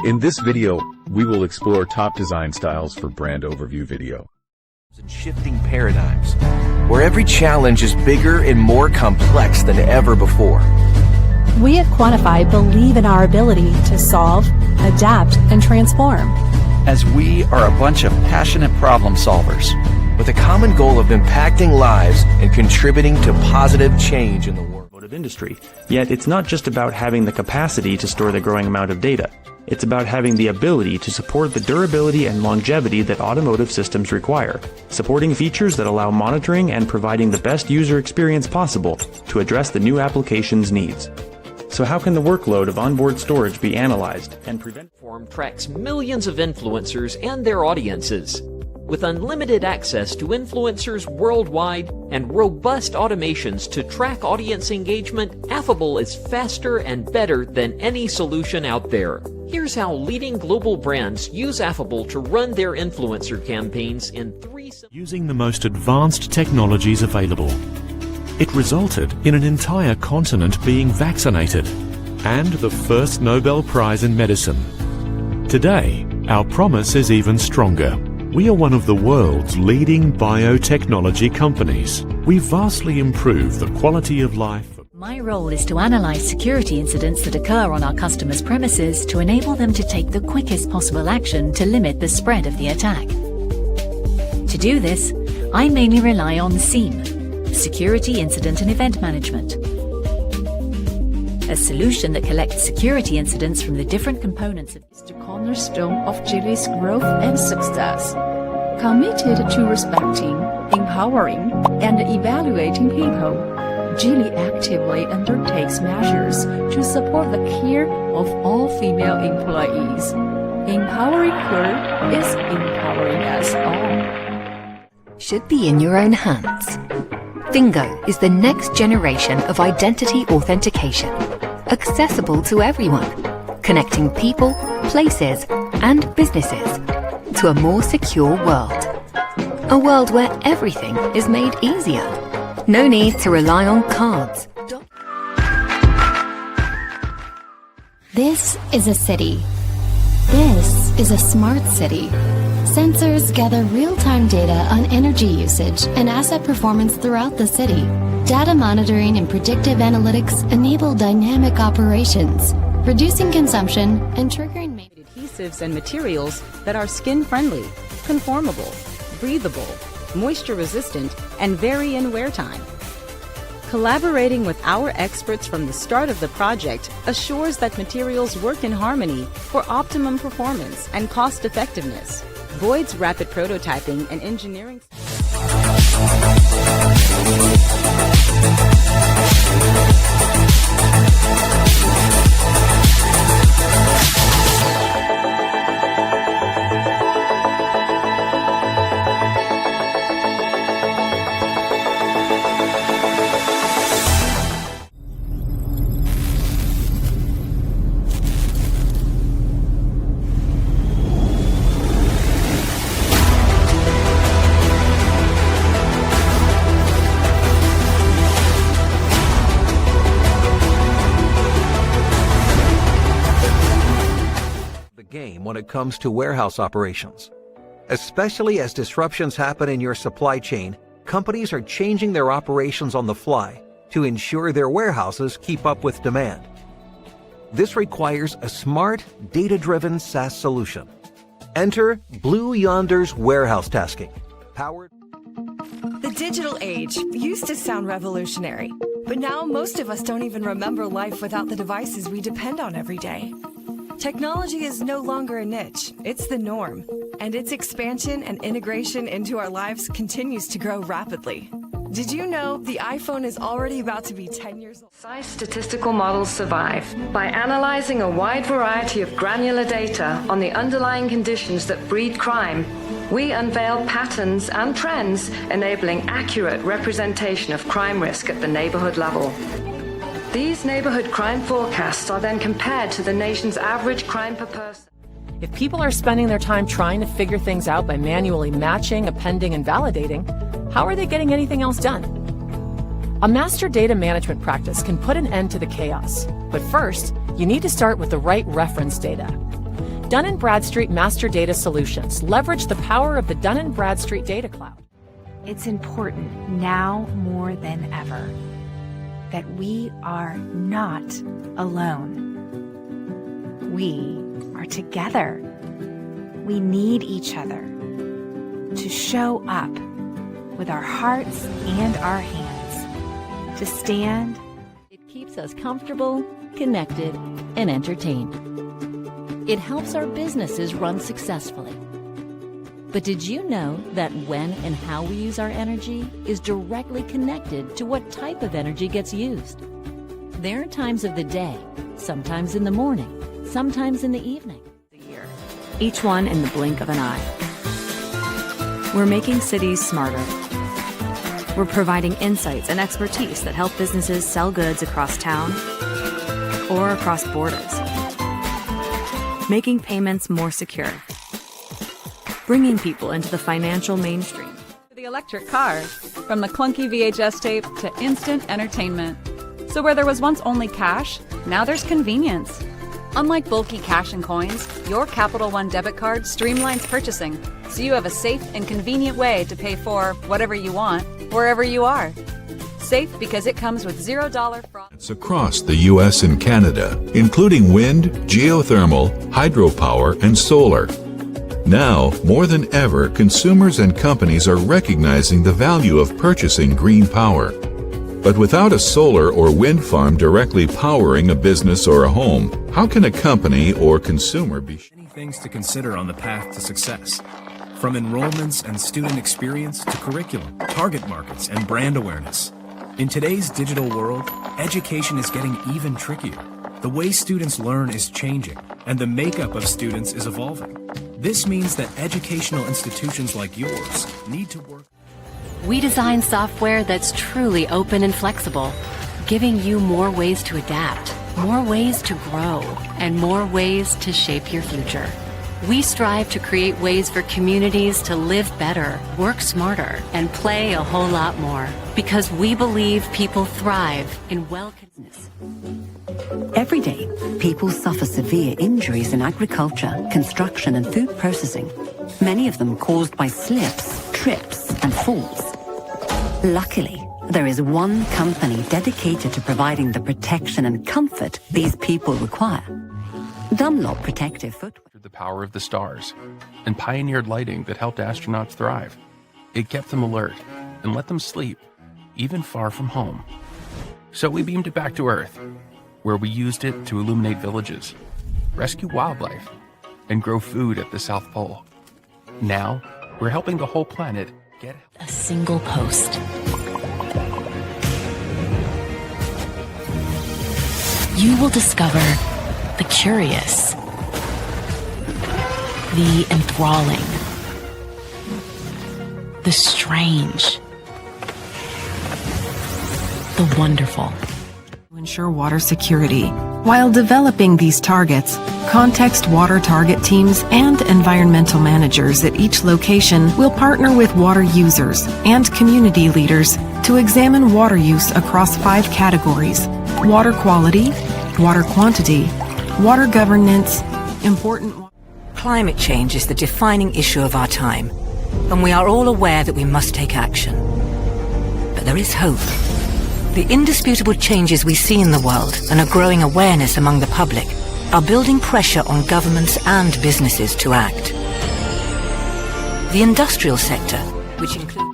In this video, we will explore top design styles for brand overview video. And shifting paradigms, where every challenge is bigger and more complex than ever before. We at Quantify believe in our ability to solve, adapt, and transform. As we are a bunch of passionate problem solvers, with a common goal of impacting lives and contributing to positive change in the world. Industry. Yet it's not just about having the capacity to store the growing amount of data. It's about having the ability to support the durability and longevity that automotive systems require, supporting features that allow monitoring and providing the best user experience possible to address the new application's needs. So how can the workload of onboard storage be analyzed and prevent? Platform tracks millions of influencers and their audiences. With unlimited access to influencers worldwide and robust automations to track audience engagement, Affable is faster and better than any solution out there. Here's how leading global brands use Affable to run their influencer campaigns in using the most advanced technologies available. It resulted in an entire continent being vaccinated and the first Nobel Prize in medicine. Today, our promise is even stronger. We are one of the world's leading biotechnology companies. We vastly improve the quality of life. My role is to analyze security incidents that occur on our customers' premises to enable them to take the quickest possible action to limit the spread of the attack. To do this, I mainly rely on SIEM, Security Incident and Event Management, a solution that collects security incidents from the different components of the cornerstone of Geely's growth and success. Committed to respecting, empowering, and evaluating people, Geely actively undertakes measures to support the care of all female employees. Empowering her is empowering us all. Should be in your own hands. Fingo is the next generation of identity authentication, accessible to everyone, connecting people, places, and businesses to a more secure world. A world where everything is made easier. No need to rely on cards. This is a city. This is a smart city. Sensors gather real-time data on energy usage and asset performance throughout the city. Data monitoring and predictive analytics enable dynamic operations, reducing consumption and triggering adhesives and materials that are skin-friendly, conformable, breathable, moisture-resistant, and vary in wear time. Collaborating with our experts from the start of the project assures that materials work in harmony for optimum performance and cost-effectiveness. Boyd's rapid prototyping and engineering. Game when it comes to warehouse operations. Especially as disruptions happen in your supply chain, companies are changing their operations on the fly to ensure their warehouses keep up with demand. This requires a smart, data-driven SaaS solution. Enter Blue Yonder's warehouse tasking, powered. The digital age used to sound revolutionary, but now most of us don't even remember life without the devices we depend on every day. Technology is no longer a niche, it's the norm, and its expansion and integration into our lives continues to grow rapidly. Did you know the iPhone is already about to be 10 years old? Precise statistical models survive by analyzing a wide variety of granular data on the underlying conditions that breed crime. We unveil patterns and trends enabling accurate representation of crime risk at the neighborhood level. These neighborhood crime forecasts are then compared to the nation's average crime per person. If people are spending their time trying to figure things out by manually matching, appending, and validating, how are they getting anything else done? A master data management practice can put an end to the chaos, but first, you need to start with the right reference data. Dun & Bradstreet Master Data Solutions leverage the power of the Dun & Bradstreet Data Cloud. It's important now more than ever that we are not alone. We are together. We need each other to show up with our hearts and our hands, to stand. It keeps us comfortable, connected, and entertained. It helps our businesses run successfully. But did you know that when and how we use our energy is directly connected to what type of energy gets used? There are times of the day, sometimes in the morning, sometimes in the evening. Each one in the blink of an eye. We're making cities smarter. We're providing insights and expertise that help businesses sell goods across town or across borders. Making payments more secure. Bringing people into the financial mainstream. The electric car, from the clunky VHS tape to instant entertainment. So where there was once only cash, now there's convenience. Unlike bulky cash and coins, your Capital One debit card streamlines purchasing, so you have a safe and convenient way to pay for whatever you want, wherever you are. Safe because it comes with $0 fraud. It's across the U.S. and Canada, including wind, geothermal, hydropower, and solar. Now, more than ever, consumers and companies are recognizing the value of purchasing green power. But without a solar or wind farm directly powering a business or a home, how can a company or consumer be sure? Many things to consider on the path to success. From enrollments and student experience to curriculum, target markets, and brand awareness. In today's digital world, education is getting even trickier. The way students learn is changing, and the makeup of students is evolving. This means that educational institutions like yours need to work. We design software that's truly open and flexible, giving you more ways to adapt, more ways to grow, and more ways to shape your future. We strive to create ways for communities to live better, work smarter, and play a whole lot more, because we believe people thrive in well-business. Every day, people suffer severe injuries in agriculture, construction, and food processing, many of them caused by slips, trips, and falls. Luckily, there is one company dedicated to providing the protection and comfort these people require. Dunlop Protective Footwear. The power of the stars and pioneered lighting that helped astronauts thrive. It kept them alert and let them sleep, even far from home. So we beamed it back to Earth, where we used it to illuminate villages, rescue wildlife, and grow food at the South Pole. Now, we're helping the whole planet get a single post. You will discover the curious, the enthralling, the strange, the wonderful. To ensure water security. While developing these targets, context water target teams and environmental managers at each location will partner with water users and community leaders to examine water use across 5 categories: water quality, water quantity, water governance, important. Climate change is the defining issue of our time, and we are all aware that we must take action. But there is hope. The indisputable changes we see in the world and a growing awareness among the public are building pressure on governments and businesses to act. The industrial sector, which includes